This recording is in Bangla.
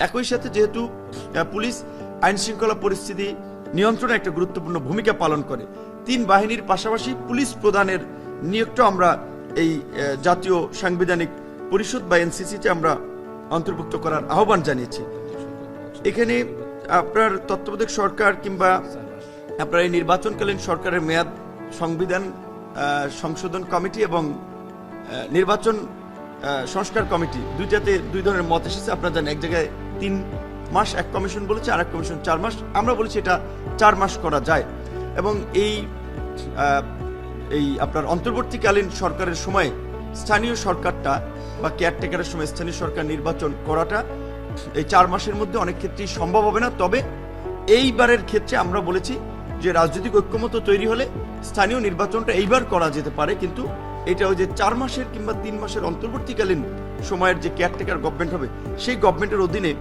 একই সাথে যেহেতু পুলিশ আইন শৃঙ্খলা পরিস্থিতি নিয়ন্ত্রণে একটা গুরুত্বপূর্ণ ভূমিকা পালন করে, 3 বাহিনীর পাশাপাশি পুলিশ প্রধানের নিয়োগটা আমরা এই জাতীয় সাংবিধানিক পরিষদ বা এনসিসিতে আমরা অন্তর্ভুক্ত করার আহ্বান জানিয়েছি। এখানে আপনার তত্ত্বাবধায়ক সরকার কিংবা আপনার এই নির্বাচনকালীন সরকারের মেয়াদ সংবিধান সংশোধন কমিটি এবং নির্বাচন সংস্কার কমিটি দুইটাতে 2 ধরনের মত এসেছে। আপনারা জানেন, এক জায়গায় 3 মাস এক কমিশন বলেছে, আর এক কমিশন 4 মাস। আমরা বলেছি এটা 4 মাস করা যায় এবং এই আপনার অন্তর্বর্তীকালীন সরকারের সময় স্থানীয় সরকারটা বা কেয়ারটেকারের সময় স্থানীয় সরকার নির্বাচন করাটা এই 4 মাসের মধ্যে অনেক ক্ষেত্রেই সম্ভব হবে না। তবে এইবারের ক্ষেত্রে আমরা বলেছি যে রাজনৈতিক ঐক্যমত্য তৈরি হলে স্থানীয় নির্বাচনটা এইবার করা যেতে পারে, কিন্তু এটা ওই যে 4 মাসের কিংবা 3 মাসের অন্তর্বর্তীকালীন সময়ের যে কেয়ারটেকার গভর্নমেন্ট হবে সেই গভর্নমেন্টের অধীনে